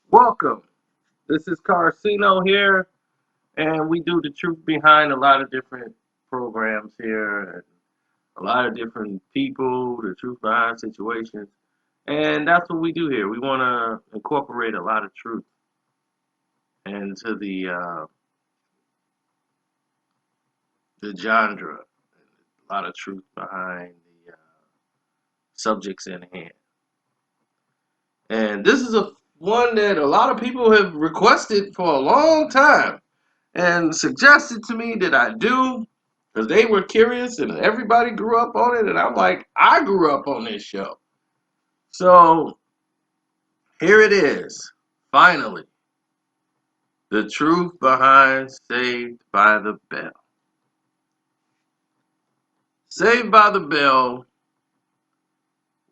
Welcome. This is Carcino here, and we do the truth behind a lot of different programs here, and a lot of different people, the truth behind situations, and that's what we do here. We want to incorporate a lot of truth into the genre, a lot of truth behind the subjects in hand. And this is a one that a lot of people have requested for a long time and suggested to me that I do because they were curious and everybody grew up on it. And I'm like, I grew up on this show. So here it is. Finally, the truth behind Saved by the Bell. Saved by the Bell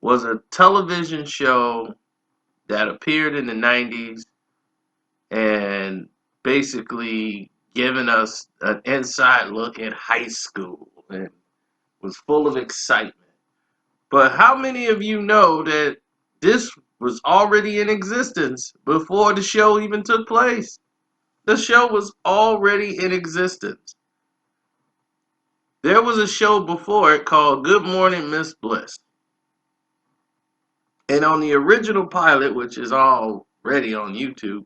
was a television show that appeared in the 90s and basically giving us an inside look at high school and was full of excitement. But how many of you know that this was already in existence before the show even took place? The show was already in existence. There was a show before it called Good Morning Miss Bliss. And on the original pilot, which is already on YouTube,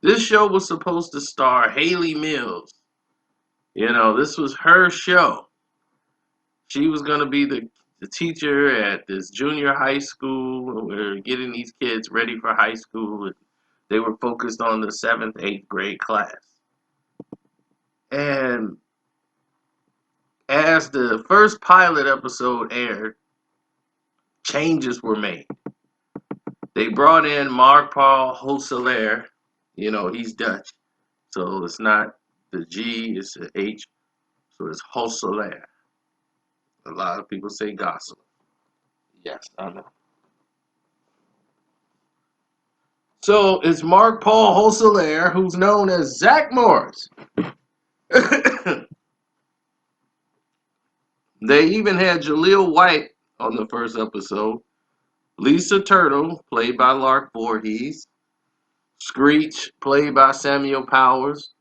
this show was supposed to star Haley Mills. This was her show. She was going to be the teacher at this junior high school. We're getting these kids ready for high school. They were focused on the 7th, 8th grade class. And as the first pilot episode aired, changes were made. They brought in Mark Paul Hosselaar. He's Dutch. So it's not the G, it's the H. So it's Hosselaar. A lot of people say Gosselin. Yes, I know. So it's Mark Paul Hosselaar, who's known as Zach Morris. They even had Jaleel White on the first episode. Lisa Turtle, played by Lark Voorhees. Screech, played by Samuel Powers.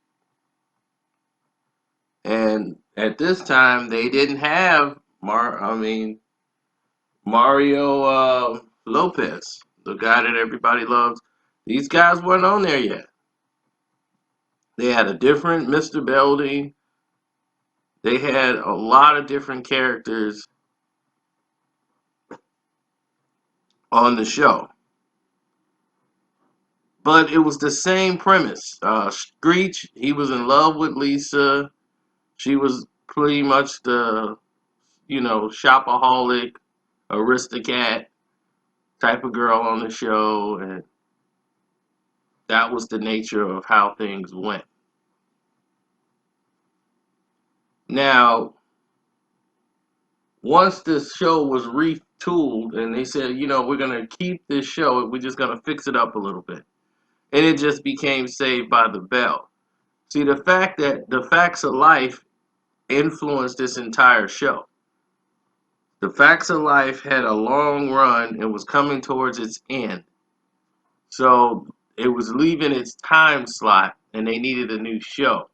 And at this time, they didn't have Mario Lopez, the guy that everybody loves. These guys weren't on there yet. They had a different Mr. Belding. They had a lot of different characters on the show. But it was the same premise. Screech, he was in love with Lisa. She was pretty much the, shopaholic, aristocrat type of girl on the show. And that was the nature of how things went. Now, once this show was retooled and they said, we're going to keep this show, we're just going to fix it up a little bit. And it just became Saved by the Bell. See, the fact that the facts of life influenced this entire show. The facts of life had a long run and was coming towards its end. So it was leaving its time slot and they needed a new show.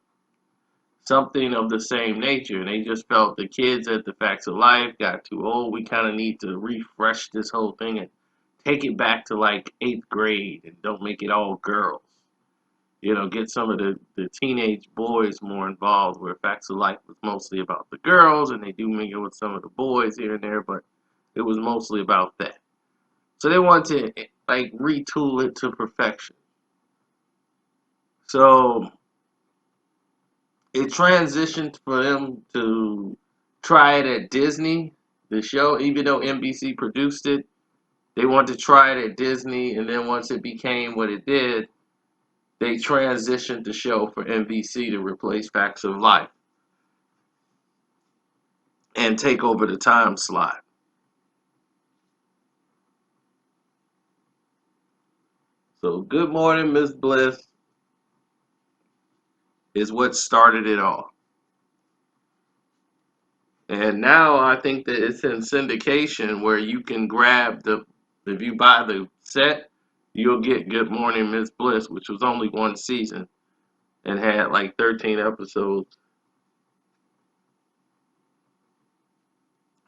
Something of the same nature. And they just felt the kids at the facts of life got too old. We kind of need to refresh this whole thing and take it back to like 8th grade and don't make it all girls. Get some of the teenage boys more involved, where Facts of Life was mostly about the girls, and they do mingle with some of the boys here and there, but it was mostly about that. So they wanted to like retool it to perfection. So it transitioned for them to try it at Disney, the show, even though NBC produced it. They wanted to try it at Disney, and then once it became what it did, they transitioned the show for NBC to replace Facts of Life and take over the time slot. So Good Morning Miss Bliss is what started it all. And now I think that it's in syndication where you can grab if you buy the set, you'll get Good Morning Miss Bliss, which was only one season and had like 13 episodes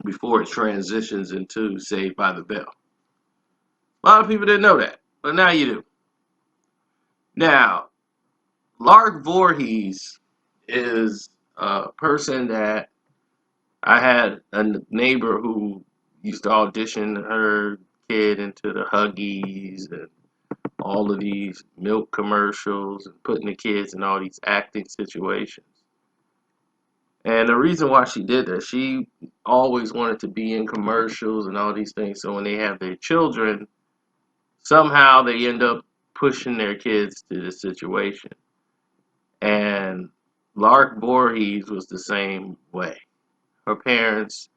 before it transitions into Saved by the Bell. A lot of people didn't know that, but now you do. Now, Lark Voorhees is a person that I had a neighbor who used to audition her kid into the Huggies and all of these milk commercials and putting the kids in all these acting situations. And the reason why she did that, she always wanted to be in commercials and all these things. So when they have their children, somehow they end up pushing their kids to this situation. And Lark Voorhees was the same way. Her parents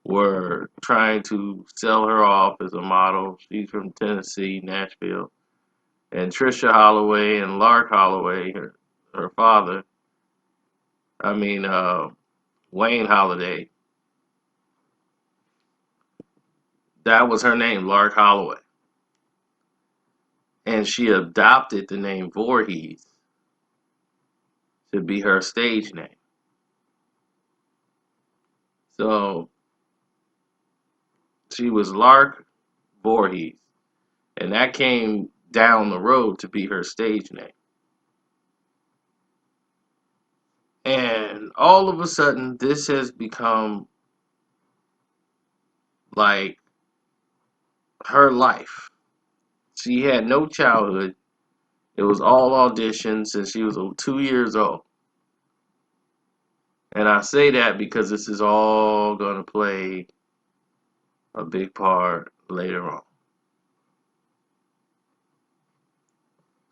were trying to sell her off as a model. She's from Tennessee, Nashville. And Trisha Holloway and Lark Holloway, her father, I mean, Wayne Holiday, that was her name, Lark Holloway. And she adopted the name Voorhees to be her stage name. So she was Lark Voorhees. And that came down the road to be her stage name. And all of a sudden, this has become like her life. She had no childhood. It was all auditions since she was 2 years old. And I say that because this is all going to play a big part later on.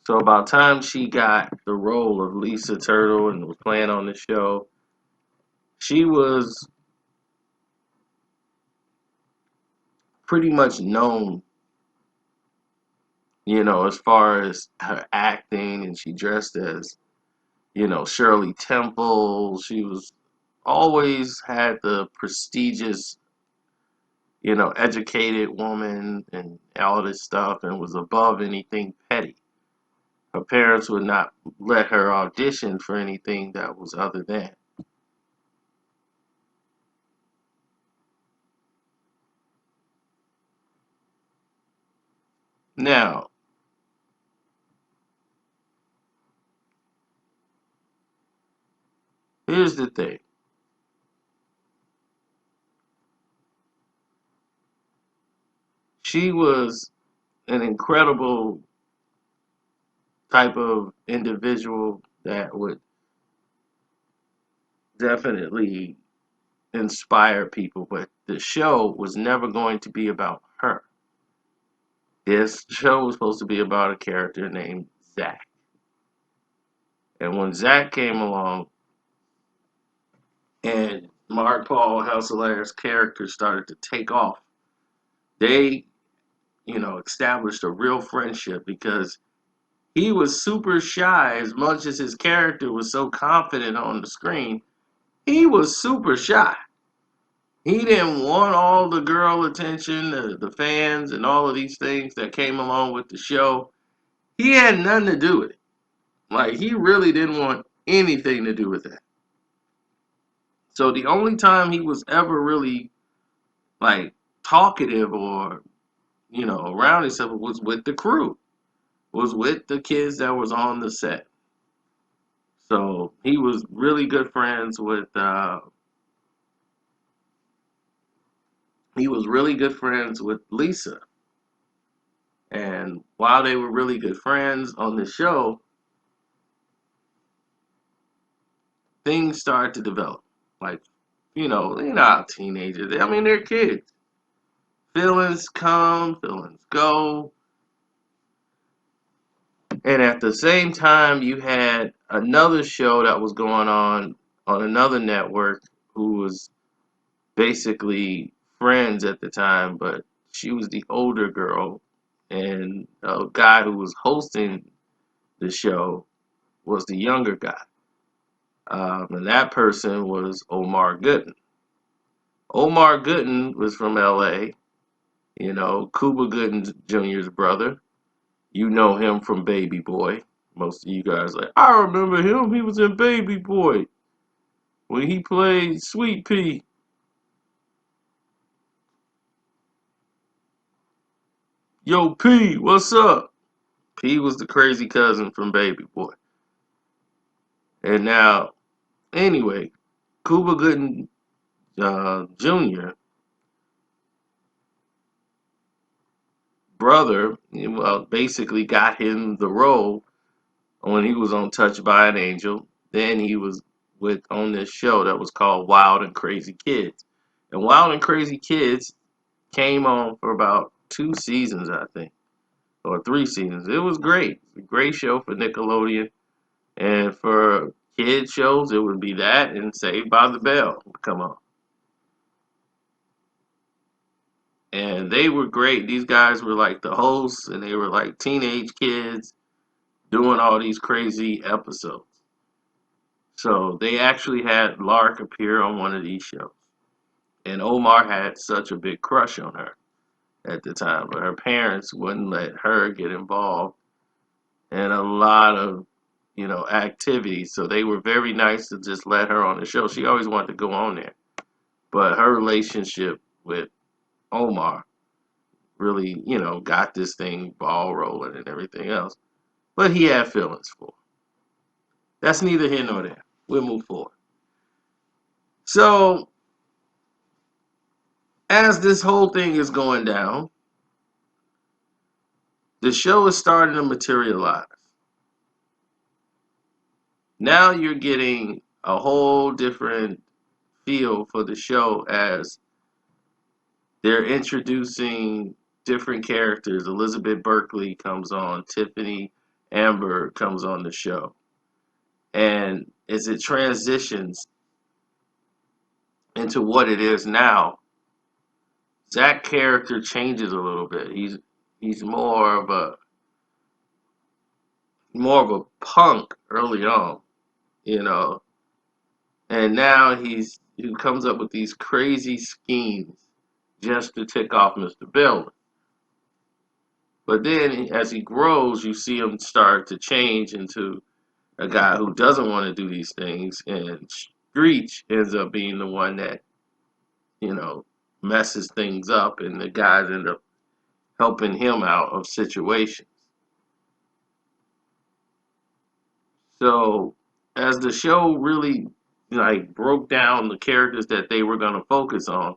So about time she got the role of Lisa Turtle and was playing on the show, she was pretty much known, as far as her acting, and she dressed as, Shirley Temple. She was always had the prestigious, educated woman and all this stuff, and was above anything petty. Her parents would not let her audition for anything that was other than. Now, here's the thing. She was an incredible type of individual that would definitely inspire people, but the show was never going to be about her. This show was supposed to be about a character named Zach. And when Zach came along and Mark Paul Hesselaire's character started to take off, they, established a real friendship because he was super shy. As much as his character was so confident on the screen, he was super shy. He didn't want all the girl attention, the fans, and all of these things that came along with the show. He had nothing to do with it. Like, he really didn't want anything to do with that. So the only time he was ever really, like, talkative or, around himself was with the crew, was with the kids that was on the set. So he was really good friends with, Lisa. And while they were really good friends on the show, things started to develop. Like, they're not teenagers. I mean, they're kids. Feelings come, feelings go. And at the same time, you had another show that was going on another network who was basically friends at the time, but she was the older girl. And a guy who was hosting the show was the younger guy. And that person was Omar Gooden. Omar Gooden was from LA, Cuba Gooding Jr.'s brother. You know him from Baby Boy. Most of you guys are like, I remember him. He was in Baby Boy when he played Sweet Pea. Yo, P, what's up? P was the crazy cousin from Baby Boy. And now, anyway, Cuba Gooding Jr. brother, well, basically got him the role when he was on Touched by an Angel. Then he was with on this show that was called Wild and Crazy Kids. And Wild and Crazy Kids came on for about 2 seasons, I think, or 3 seasons. It was great. A great show for Nickelodeon. And for kid shows, it would be that and Saved by the Bell would come on. And they were great. These guys were like the hosts, and they were like teenage kids doing all these crazy episodes. So they actually had Lark appear on one of these shows. And Omar had such a big crush on her at the time, but her parents wouldn't let her get involved in a lot of, activities. So they were very nice to just let her on the show. She always wanted to go on there. But her relationship with Omar really, got this thing ball rolling and everything else. But he had feelings for her. That's neither here nor there. We'll move forward. So, as this whole thing is going down, the show is starting to materialize. Now you're getting a whole different feel for the show as they're introducing different characters. Elizabeth Berkley comes on, Tiffany Amber comes on the show. And as it transitions into what it is now, Zach's character changes a little bit. He's more of a punk early on, you know, and now he comes up with these crazy schemes just to tick off Mr. Belden. But then as he grows, you see him start to change into a guy who doesn't want to do these things, and Screech ends up being the one that, messes things up, and the guys end up helping him out of situations. So as the show really broke down the characters that they were going to focus on,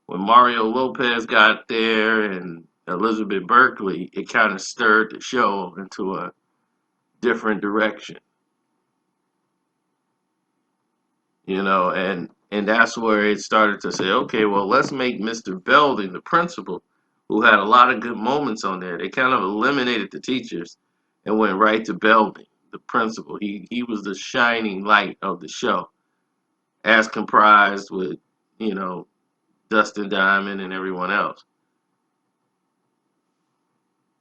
when Mario Lopez got there and Elizabeth Berkley, it kind of stirred the show into a different direction, and that's where it started to say, okay, well, let's make Mr. Belding the principal, who had a lot of good moments on there. They kind of eliminated the teachers and went right to Belding, the principal. He was the shining light of the show, as comprised with, Dustin Diamond and everyone else.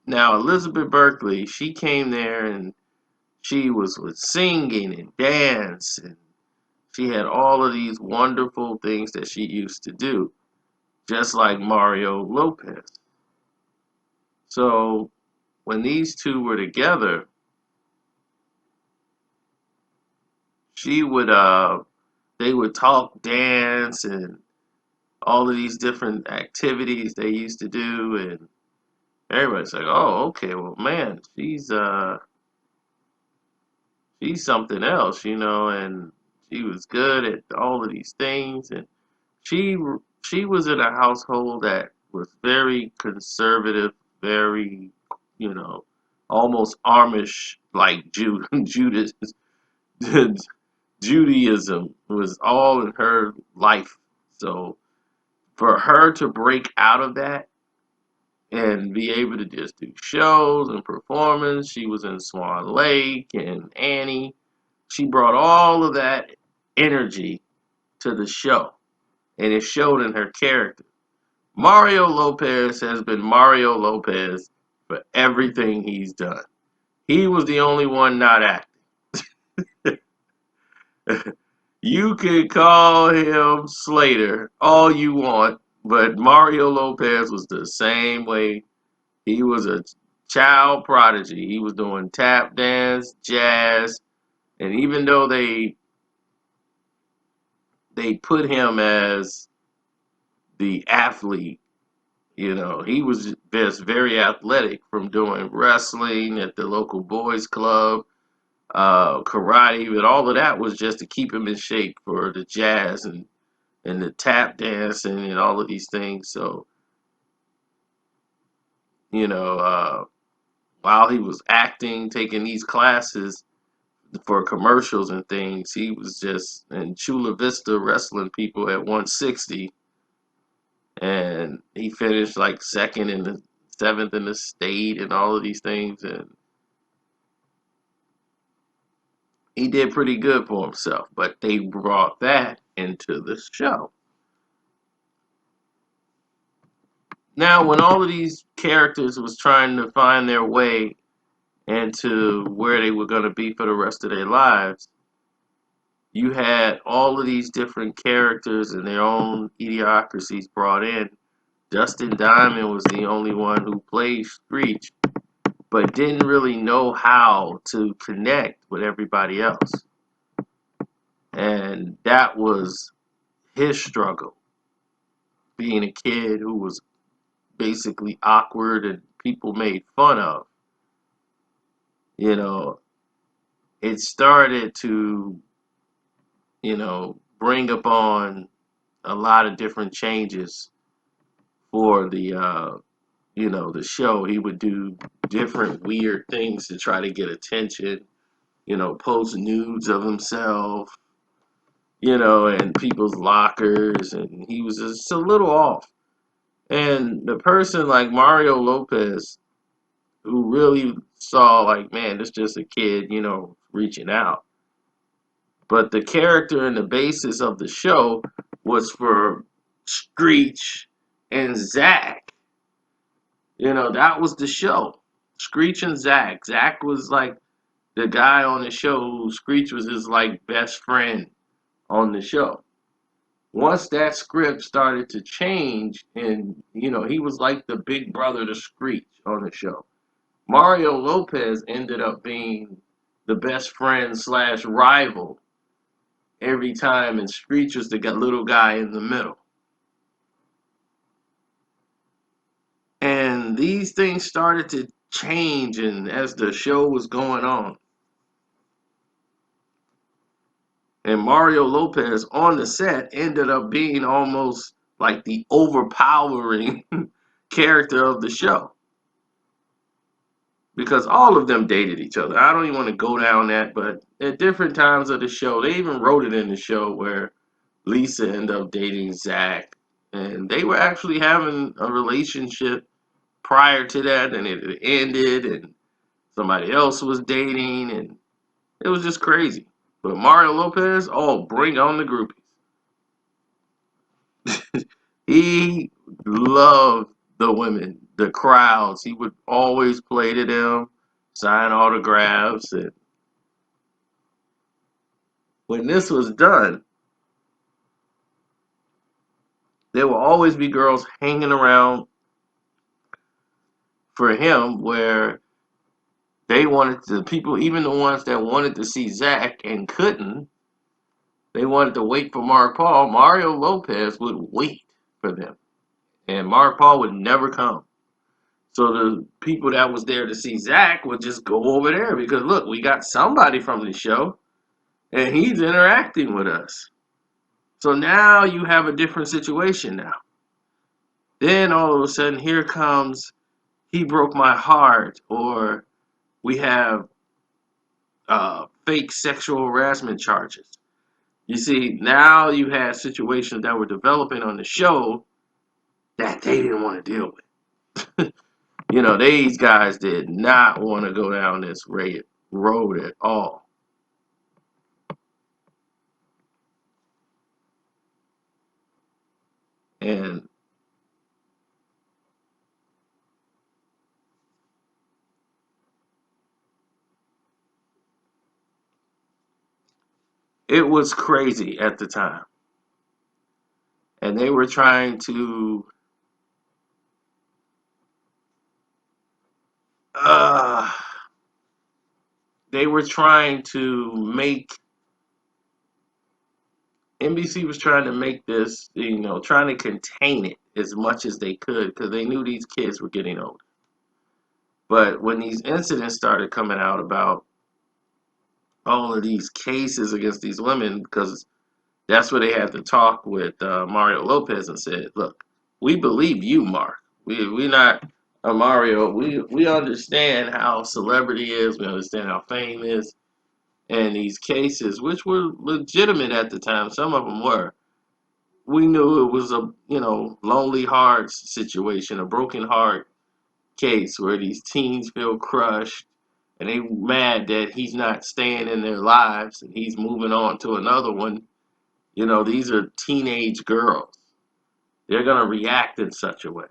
Now, Elizabeth Berkley, she came there and she was with singing and dance, and she had all of these wonderful things that she used to do, just like Mario Lopez. So when these two were together, she would they would talk, dance, and all of these different activities they used to do, and everybody's like, "Oh, okay, well, man, she's something else, and she was good at all of these things, and she she was in a household that was very conservative, very, you know, almost Amish like Judas Judaism was all in her life. So for her to break out of that and be able to just do shows and performance, she was in Swan Lake and Annie. She brought all of that energy to the show, and it showed in her character. Mario Lopez has been Mario Lopez for everything he's done. He was the only one not acting. You can call him Slater all you want, but Mario Lopez was the same way. He was a child prodigy. He was doing tap dance, jazz, and even though they put him as the athlete, you know, he was just very athletic from doing wrestling at the local boys club, karate, but all of that was just to keep him in shape for the jazz and the tap dancing and all of these things. So, you know, while he was acting, taking these classes for commercials and things, he was just in Chula Vista wrestling people at 160, and he finished like second in the seventh in the state and all of these things, and he did pretty good for himself. But they brought that into the show. Now, when all of these characters was trying to find their way into where they were going to be for the rest of their lives, you had all of these different characters and their own idiocracies brought in. Dustin Diamond was the only one who played Screech, but didn't really know how to connect with everybody else. And that was his struggle, being a kid who was basically awkward and people made fun of. You know, it started to, bring upon a lot of different changes for the show. He would do different weird things to try to get attention, post nudes of himself, in people's lockers, and he was just a little off. And the person like Mario Lopez, who really saw like, man, this just a kid, reaching out. But the character and the basis of the show was for Screech and Zach. That was the show. Screech and Zach. Zach was like the guy on the show who Screech was his like best friend on the show. Once that script started to change, and he was like the big brother to Screech on the show. Mario Lopez ended up being the best friend slash rival every time, and Screech was the little guy in the middle. And these things started to change, and as the show was going on, and Mario Lopez on the set ended up being almost like the overpowering character of the show, because all of them dated each other. I don't even want to go down that, but at different times of the show, they even wrote it in the show where Lisa ended up dating Zach, and they were actually having a relationship prior to that, and it ended, and somebody else was dating, and it was just crazy. But Mario Lopez, oh, bring on the groupies. He loved the women, the crowds. He would always play to them, sign autographs, and when this was done, there will always be girls hanging around for him where they wanted to, people, even the ones that wanted to see Zach and couldn't, they wanted to wait for Mark Paul. Mario Lopez would wait for them, and Mark Paul would never come. So the people that was there to see Zach would just go over there because, look, we got somebody from the show, and he's interacting with us. So now you have a different situation now. Then all of a sudden, here comes He Broke My Heart, or we have fake sexual harassment charges. You see, now you had situations that were developing on the show that they didn't want to deal with. These guys did not want to go down this road at all. And it was crazy at the time. And they were trying to they were trying to make NBC was trying to make this, trying to contain it as much as they could because they knew these kids were getting old. But when these incidents started coming out about all of these cases against these women, because that's where they had to talk with Mario Lopez and said, "Look, we believe you, Mark. We not Mario. We understand how celebrity is. We understand how fame is, and these cases, which were legitimate at the time, some of them were. We knew it was a lonely hearts situation, a broken heart case where these teens feel crushed." And they mad that he's not staying in their lives and he's moving on to another one. These are teenage girls. They're gonna react in such a way.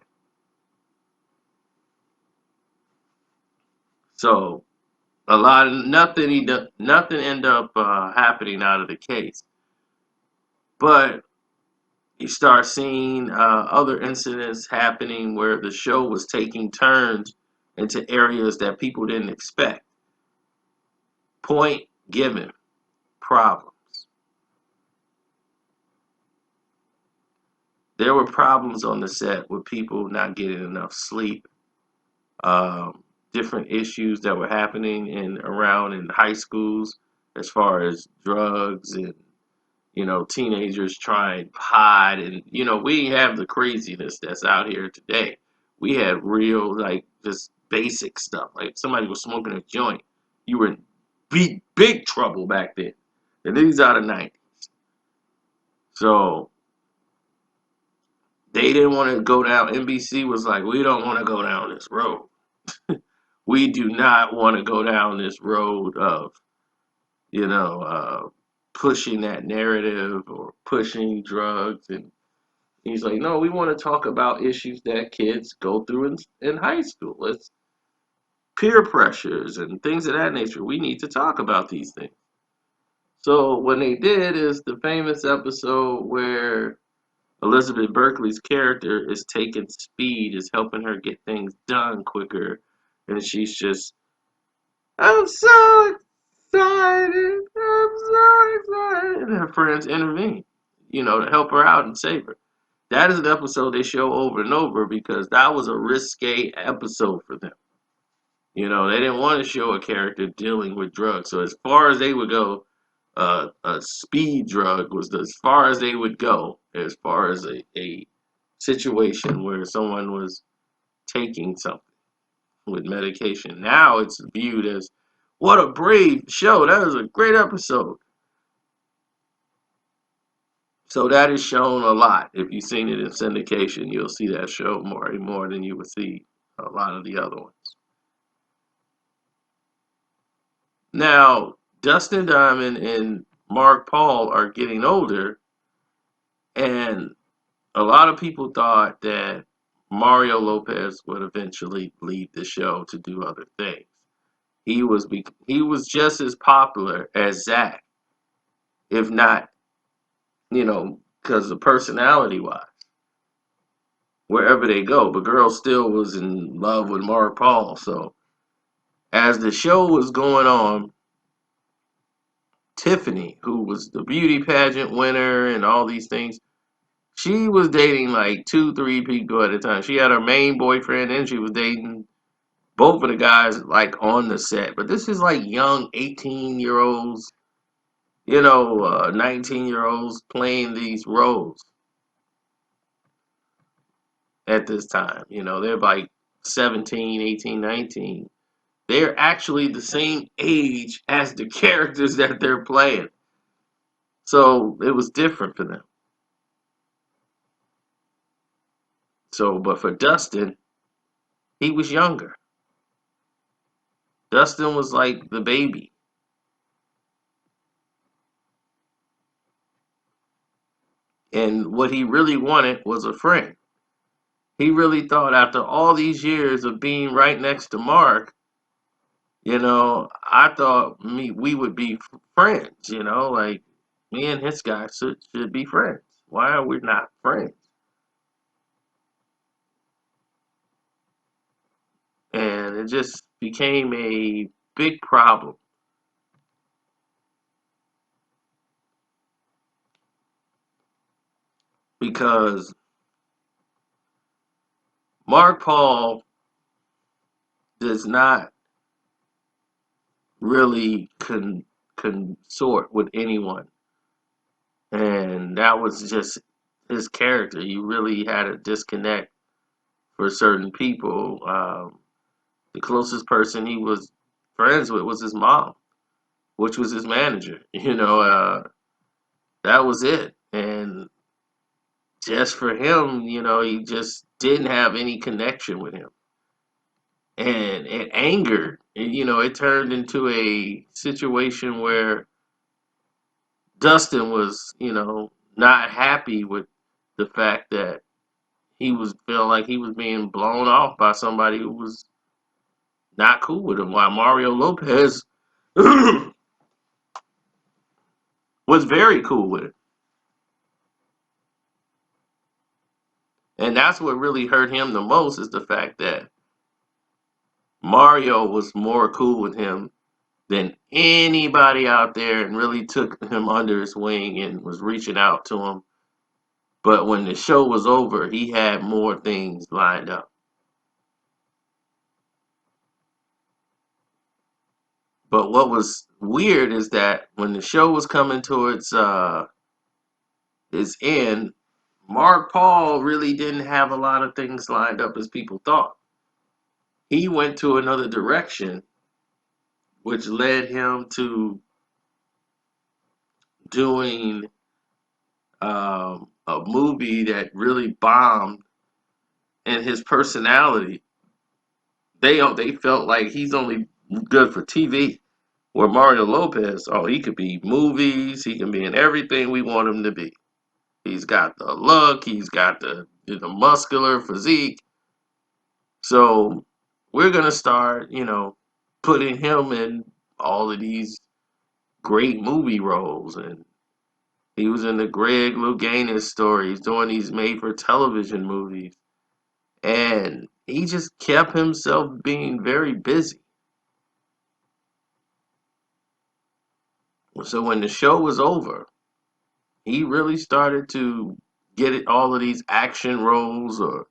So a lot of nothing ended up happening out of the case. But you start seeing other incidents happening where the show was taking turns into areas that people didn't expect. Point given, problems. There were problems on the set with people not getting enough sleep, um, different issues that were happening around in high schools as far as drugs and teenagers trying pot, and we have the craziness that's out here today. We had real, like, just basic stuff. Like if somebody was smoking a joint, you were in big trouble back then. And these are the 90s. So they didn't want to go down. NBC was like, we don't want to go down this road. We do not want to go down this road of, you know, uh, pushing that narrative or pushing drugs. And he's like, no, we want to talk about issues that kids go through in high school. It's peer pressures and things of that nature. We need to talk about these things. So what they did is the famous episode where Elizabeth Berkley's character is taking speed, is helping her get things done quicker, and she's just, I'm so excited, I'm so excited, and her friends intervene, to help her out and save her. That is an episode they show over and over because that was a risque episode for them. They didn't want to show a character dealing with drugs. So as far as they would go, a speed drug was as far as they would go, as far as a situation where someone was taking something with medication. Now it's viewed as, what a brave show. That was a great episode. So that is shown a lot. If you've seen it in syndication, you'll see that show more and more than you would see a lot of the other ones. Now, Dustin Diamond and Mark Paul are getting older, and a lot of people thought that Mario Lopez would eventually leave the show to do other things. He was just as popular as Zach, if not, because of personality wise, wherever they go. But girl still was in love with Mark Paul. So as the show was going on, Tiffany, who was the beauty pageant winner and all these things, she was dating like two, three people at a time. She had her main boyfriend and she was dating both of the guys like on the set. But this is like young 18-year-olds, 19-year-olds playing these roles at this time. They're like 17, 18, 19. They're actually the same age as the characters that they're playing. So it was different for them. So, but for Dustin, he was younger. Dustin was like the baby. And what he really wanted was a friend. He really thought after all these years of being right next to Mark, I thought we would be friends, like me and his guy should be friends. Why are we not friends? And it just became a big problem because Mark Paul does not really consort with anyone, and that was just his character. He really had a disconnect for certain people. The closest person he was friends with was his mom, which was his manager. That was it. And just for him, he just didn't have any connection with him. And it angered. It turned into a situation where Dustin was, not happy with the fact that he was feeling like he was being blown off by somebody who was not cool with him, while Mario Lopez was very cool with it. And that's what really hurt him the most, is the fact that Mario was more cool with him than anybody out there and really took him under his wing and was reaching out to him. But when the show was over, he had more things lined up. But what was weird is that when the show was coming towards its end, Mark Paul really didn't have a lot of things lined up as people thought. He went to another direction, which led him to doing a movie that really bombed. And his personality, they felt like he's only good for TV. Where Mario Lopez, oh, he could be movies, he can be in everything we want him to be. He's got the look, he's got the muscular physique. So we're gonna start, putting him in all of these great movie roles. And he was in the Greg Louganis stories, doing these made for television movies. And he just kept himself being very busy. So when the show was over, he really started to get it, all of these action roles, or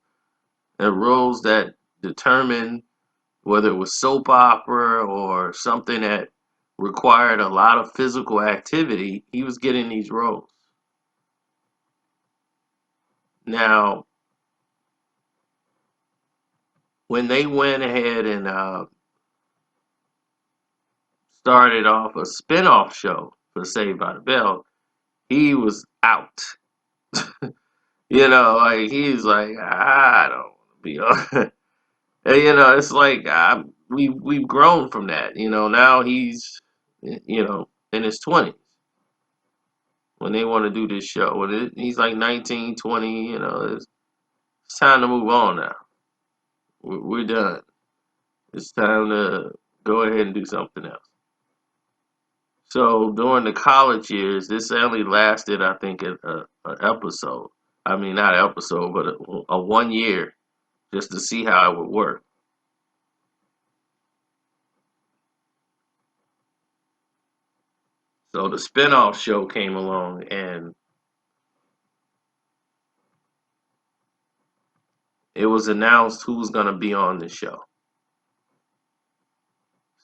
roles that determined whether it was soap opera or something that required a lot of physical activity. He was getting these roles. Now, when they went ahead and started off a spin-off show for Saved by the Bell, he was out. Like he's like, I don't want to be on. And, it's like we've grown from that. Now he's in his 20s when they want to do this show. When he's like 19, 20. It's time to move on now. We're done. It's time to go ahead and do something else. So during the college years, this only lasted, I think, a episode. I mean, not an episode, but a 1 year, just to see how it would work. So the spinoff show came along, and it was announced who was going to be on the show.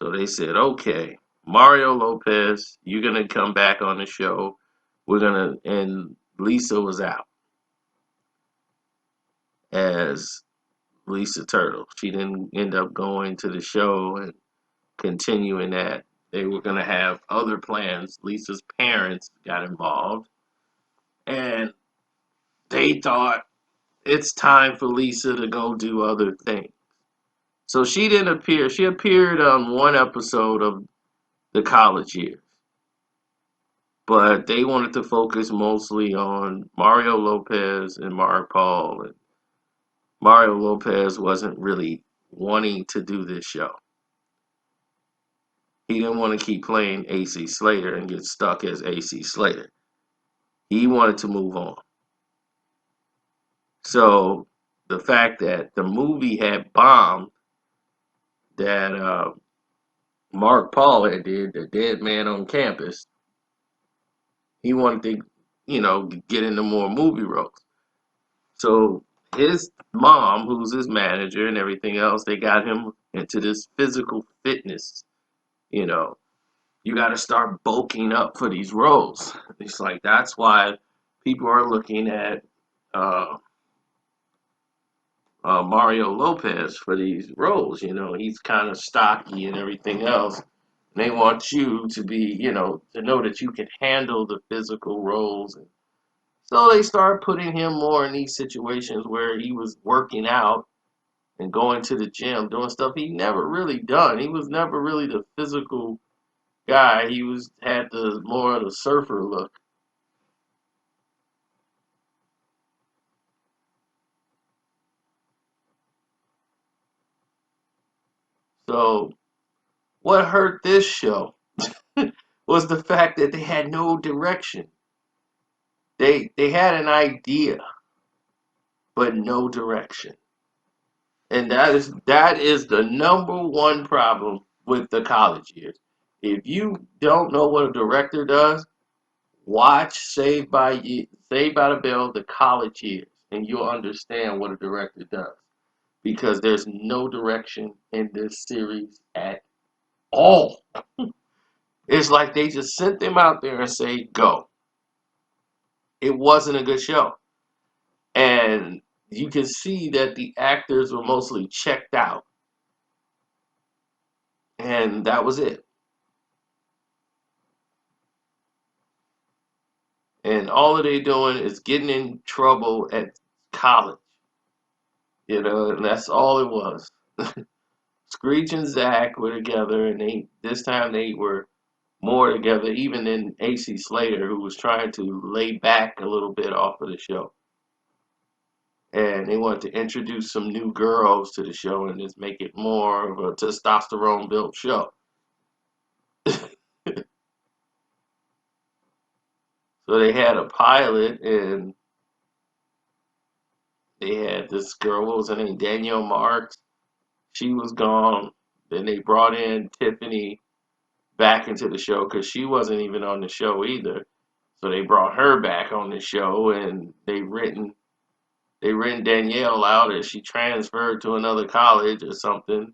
So they said, okay, Mario Lopez, you're going to come back on the show. And Lisa was out as Lisa Turtle. She didn't end up going to the show and continuing that. They were going to have other plans. Lisa's parents got involved, and they thought it's time for Lisa to go do other things. So she didn't appear. She appeared on one episode of the college years, but they wanted to focus mostly on Mario Lopez and Mark Paul. And Mario Lopez wasn't really wanting to do this show. He didn't want to keep playing AC Slater and get stuck as AC Slater. He wanted to move on. So the fact that the movie had bombed, that Mark Paul had did, The Dead Man on Campus, he wanted to, get into more movie roles. So his mom, who's his manager and everything else, they got him into this physical fitness. You know, you got to start bulking up for these roles. It's like that's why people are looking at uh, Mario Lopez for these roles. You know, he's kind of stocky and everything else. And they want you to be, you know, to know that you can handle the physical roles. And so they start putting him more in these situations where he was working out and going to the gym, doing stuff he never really done. He was never really the physical guy. He was had the more of the surfer look. So what hurt this show was the fact that they had no direction. They had an idea, but no direction. And that is the number one problem with the college years. If you don't know what a director does, watch Saved by the Bell, the college years, and you'll understand what a director does. Because there's no direction in this series at all. It's like they just sent them out there and say, go. It wasn't a good show. And you can see that the actors were mostly checked out. And that was it. And all they doing is getting in trouble at college. You know, and that's all it was. Screech and Zach were together, and they this time they were more together, even than AC Slater, who was trying to lay back a little bit off of the show. And they wanted to introduce some new girls to the show and just make it more of a testosterone built show. So they had a pilot, and they had this girl, what was her name? Danielle Marks. She was gone. Then they brought in Tiffany back into the show because she wasn't even on the show either. So they brought her back on the show, and they written Danielle out as she transferred to another college or something.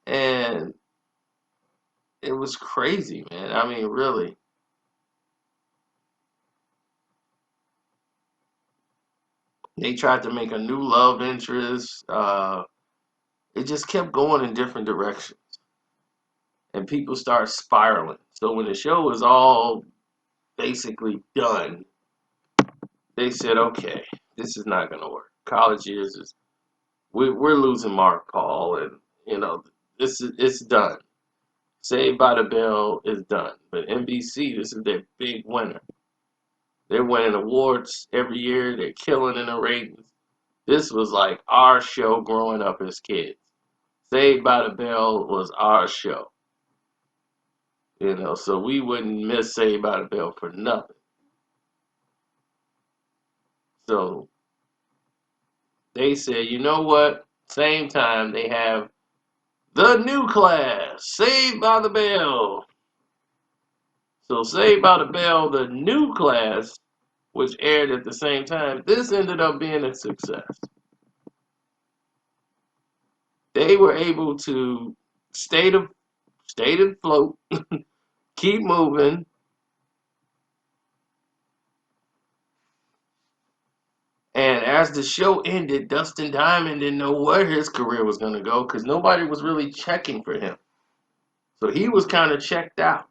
And it was crazy, man. I mean, really. They tried to make a new love interest. It just kept going in different directions. And people start spiraling. So when the show was all basically done, they said, okay, this is not going to work. College years is, we're losing Mark Paul, and, you know, it's done. Saved by the Bell is done. But NBC, this is their big winner. They're winning awards every year. They're killing in the ratings. This was like our show growing up as kids. Saved by the Bell was our show. You know, so we wouldn't miss Saved by the Bell for nothing. So they said, you know what? Same time they have the new class, Saved by the Bell. So Saved by the Bell, the new class, which aired at the same time, this ended up being a success. They were able to stay to stay afloat, keep moving, and as the show ended, Dustin Diamond didn't know where his career was going to go because nobody was really checking for him. So he was kind of checked out.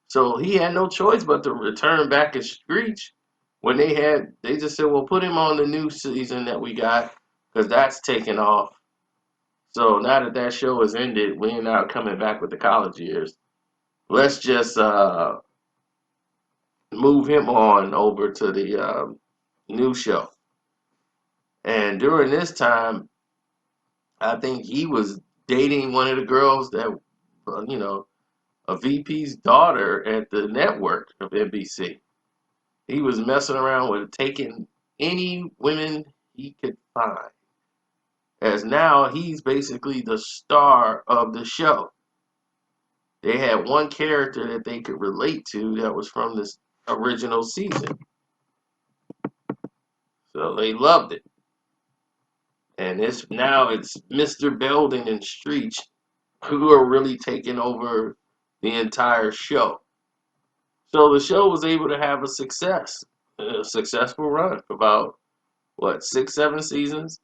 So he had no choice but to return back as Screech when they just said, well, put him on the new season that we got because that's taken off. So now that that show has ended, we're not coming back with the college years. Let's just move him on over to the new show. And during this time, I think he was dating one of the girls that, you know, a VP's daughter at the network of NBC. He was messing around with taking any women he could find. As now he's basically the star of the show. They had one character that they could relate to that was from this original season. So they loved it. And it's Mr. Belding and Streech who are really taking over the entire show. So the show was able to have a successful run for about what 6, 7 seasons,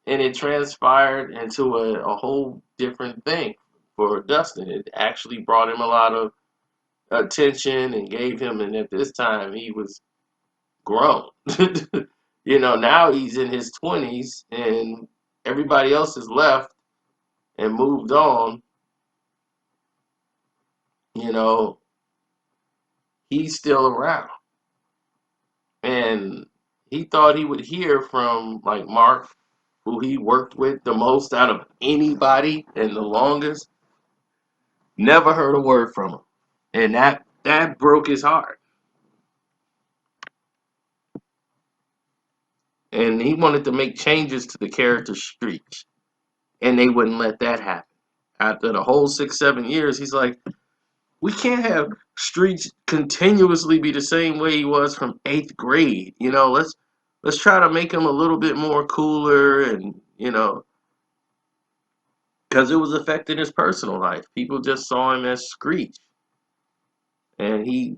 and it transpired into a whole different thing for Dustin. It actually brought him a lot of attention and gave him, and at this time he was grown. Now he's in his 20s and everybody else has left and moved on. You know, he's still around. And he thought he would hear from like Mark, who he worked with the most out of anybody and the longest. Never heard a word from him. And that broke his heart. And he wanted to make changes to the character Street. And they wouldn't let that happen. After the whole 6, 7 years, he's like, we can't have Street continuously be the same way he was from 8th grade. Let's try to make him a little bit more cooler, and because it was affecting his personal life. People just saw him as Screech, and he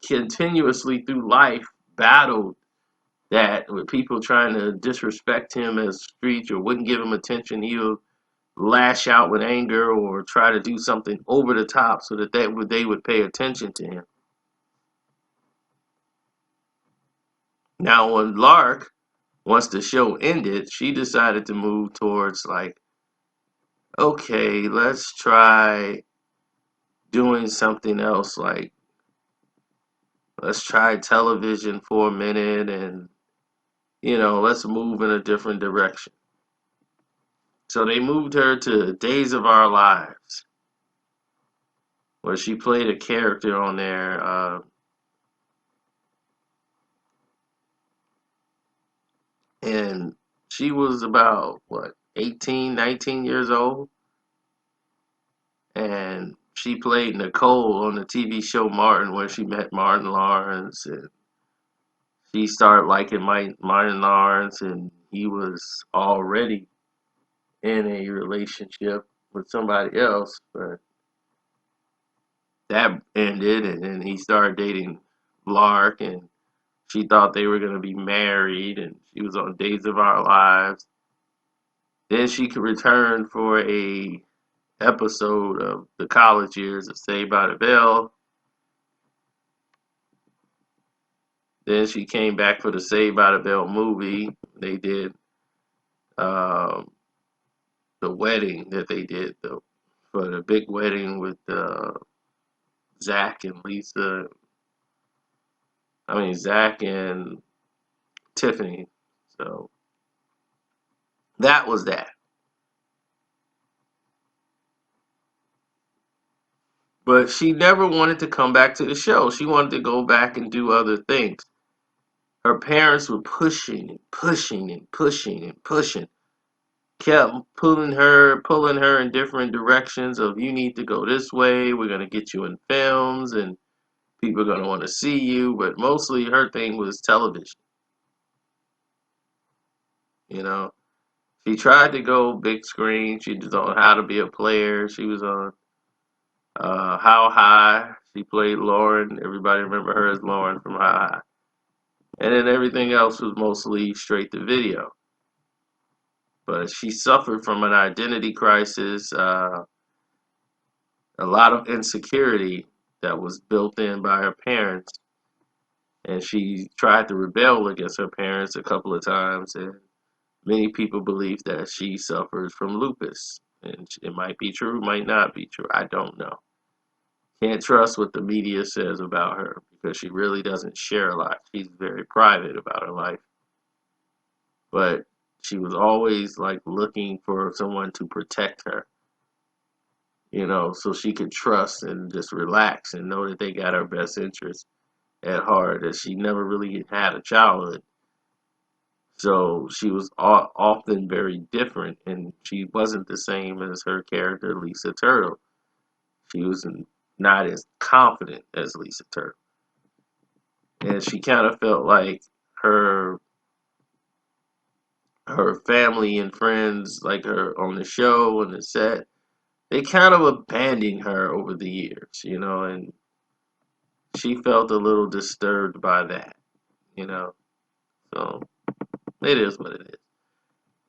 continuously through life battled that with people trying to disrespect him as Screech or wouldn't give him attention. He would lash out with anger or try to do something over the top so that they would pay attention to him. Now, when Lark, once the show ended, she decided to move towards like, okay, let's try doing something else. Like, let's try television for a minute and, let's move in a different direction. So they moved her to Days of Our Lives, where she played a character on there. And she was about, what, 18, 19 years old? And she played Nicole on the TV show Martin, where she met Martin Lawrence. And she started liking Martin Lawrence, and he was already in a relationship with somebody else. But that ended, and then he started dating Lark, and she thought they were going to be married, and she was on Days of Our Lives. Then she could return for a episode of the college years of Saved by the Bell. Then she came back for the Saved by the Bell movie. They did um, the wedding that they did for the big wedding with Zach and Lisa. I mean Zach and Tiffany. So that was that. But she never wanted to come back to the show. She wanted to go back and do other things. Her parents were pushing and pushing and pushing and pushing. Kept pulling her in different directions of you need to go this way, we're gonna get you in films and people are gonna want to see you, but mostly her thing was television. You know. She tried to go big screen, she was on How to Be a Player, she was on How High, she played Lauren, everybody remember her as Lauren from How High. And then everything else was mostly straight to video. But she suffered from an identity crisis, a lot of insecurity that was built in by her parents, and she tried to rebel against her parents a couple of times, and many people believe that she suffers from lupus, and it might be true, might not be true, I don't know. Can't trust what the media says about her because she really doesn't share a lot. She's very private about her life, but she was always like looking for someone to protect her, so she could trust and just relax and know that they got her best interest at heart, as she never really had a childhood. So she was often very different, and she wasn't the same as her character, Lisa Turtle. She was not as confident as Lisa Turtle. And she kind of felt like her her family and friends, like her on the show and the set, they kind of abandoned her over the years, and she felt a little disturbed by that, you know. So it is what it is.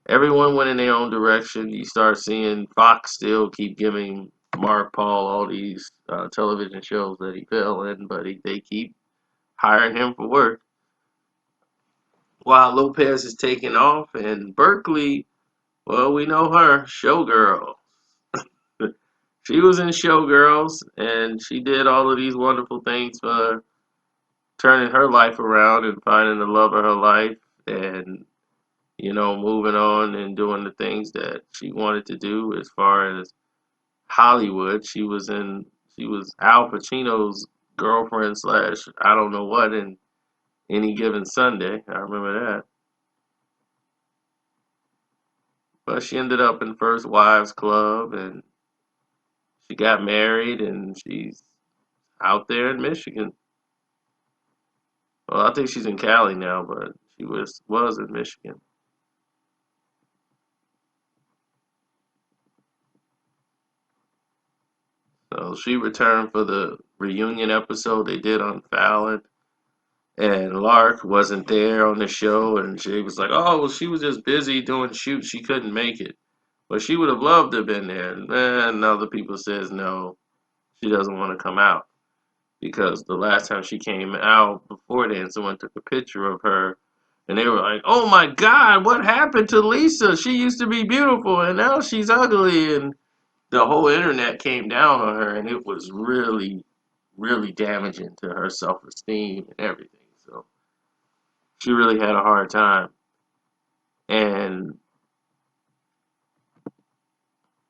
Everyone went in their own direction. You start seeing Fox still keep giving Mark Paul all these television shows that he fell in, but they keep hiring him for work. While Lopez is taking off, and Berkeley, well, we know her, Showgirl. She was in Showgirls, and she did all of these wonderful things for turning her life around and finding the love of her life, and moving on and doing the things that she wanted to do as far as Hollywood. She was Al Pacino's girlfriend slash I don't know what in Any Given Sunday. I remember that. But she ended up in First Wives Club, and she got married, and she's out there in Michigan. Well, I think she's in Cali now, but she was in Michigan. So she returned for the reunion episode they did on Fallon, and Lark wasn't there on the show, and she was like, "Oh, well, she was just busy doing shoots, she couldn't make it." But she would have loved to have been there. And other people says no, she doesn't want to come out because the last time she came out before then, someone took a picture of her, and they were like, "Oh my God, what happened to Lisa? She used to be beautiful, and now she's ugly." And the whole internet came down on her, and it was really, really damaging to her self-esteem and everything. So she really had a hard time, and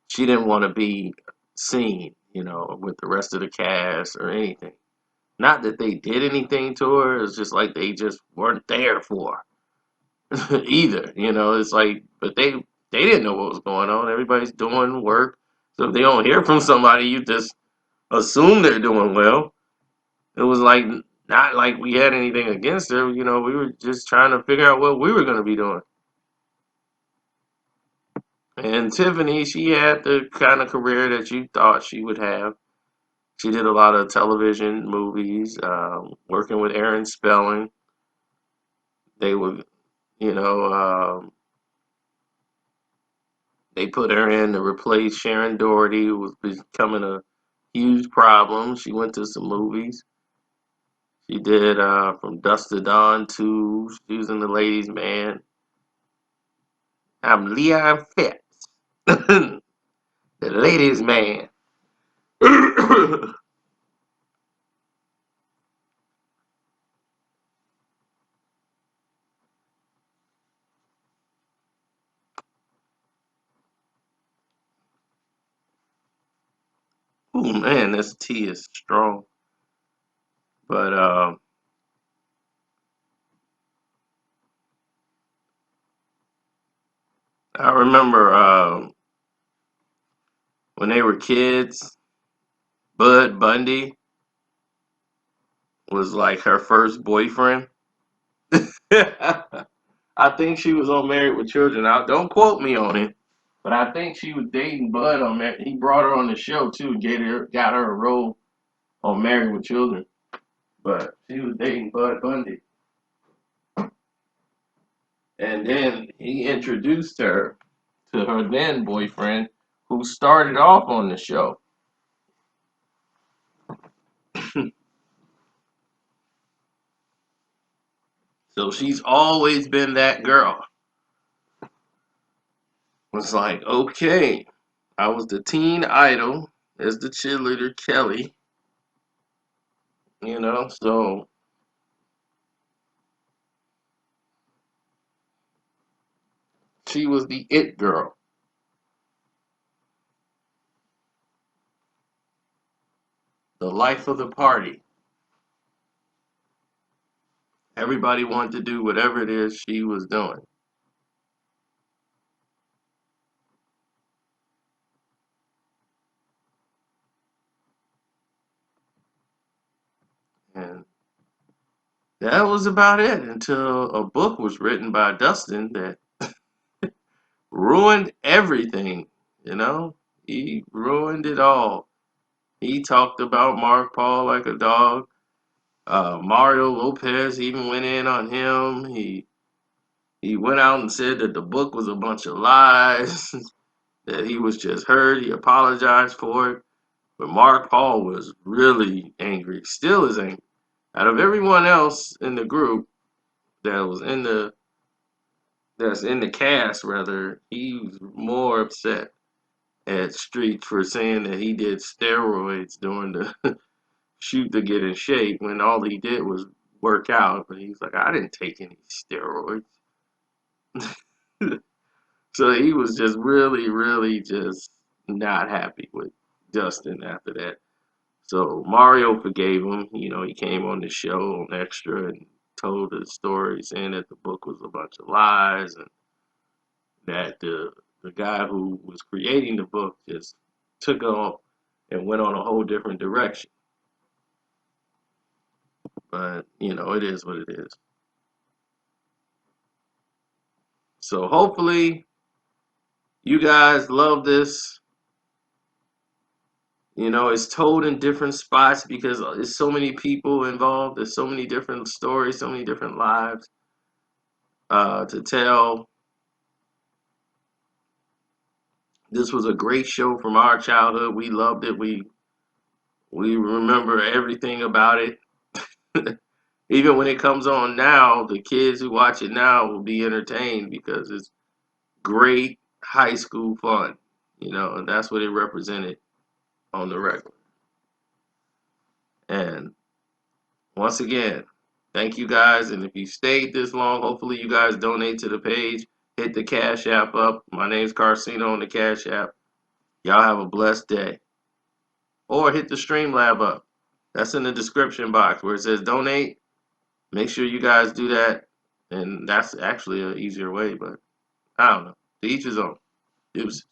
she didn't want to be seen, with the rest of the cast or anything. Not that they did anything to her; it's just like they just weren't there for her either. It's like, but they didn't know what was going on. Everybody's doing work, so if they don't hear from somebody, you just assume they're doing well. It was like not like we had anything against her. We were just trying to figure out what we were going to be doing. And Tiffany, she had the kind of career that you thought she would have. She did a lot of television, movies, working with Aaron Spelling. They were, you know, they put her in to replace Sharon Doherty, who was becoming a huge problem. She went to some movies. She did From Dusk to Dawn 2. She was in The Ladies' Man. I'm Leon Fitz, the Ladies' Man. Oh man, this tea is strong. But I remember when they were kids, Bud Bundy was like her first boyfriend. I think she was on Married with Children. Now, don't quote me on it, but I think she was dating Bud on Married. He brought her on the show too, got her a role on Married with Children. But she was dating Bud Bundy, and then he introduced her to her then boyfriend, who started off on the show. So she's always been that girl. It's like, okay, I was the teen idol as the cheerleader Kelly, so she was the it girl, the life of the party. Everybody wanted to do whatever it is she was doing. And that was about it until a book was written by Dustin that ruined everything, you know? He ruined it all. He talked about Mark Paul like a dog. Mario Lopez even went in on him. He went out and said that the book was a bunch of lies, that he was just hurt. He apologized for it. But Mark Paul was really angry, still is angry. Out of everyone else in the group that was in the that's in the cast rather, he's more upset at Street for saying that he did steroids during the shoot to get in shape when all he did was work out. But he's like, I didn't take any steroids. So he was just really, really just not happy with Justin after that. So Mario forgave him. You know, he came on the show on Extra and told the story saying that the book was a bunch of lies and that the guy who was creating the book just took off and went on a whole different direction. But, you know, it is what it is. So hopefully you guys love this. You know, it's told in different spots because there's so many people involved. There's so many different stories, so many different lives to tell. This was a great show from our childhood. We loved it. We remember everything about it. Even when it comes on now, the kids who watch it now will be entertained because it's great high school fun. You know, and that's what it represented on the record. And once again, thank you guys. And if you stayed this long, hopefully you guys donate to the page. Hit the Cash App up. My name's Carcino on the Cash App. Y'all have a blessed day. Or hit the Streamlab up. That's in the description box where it says donate. Make sure you guys do that. And that's actually an easier way, but I don't know. To each his own. Deuces.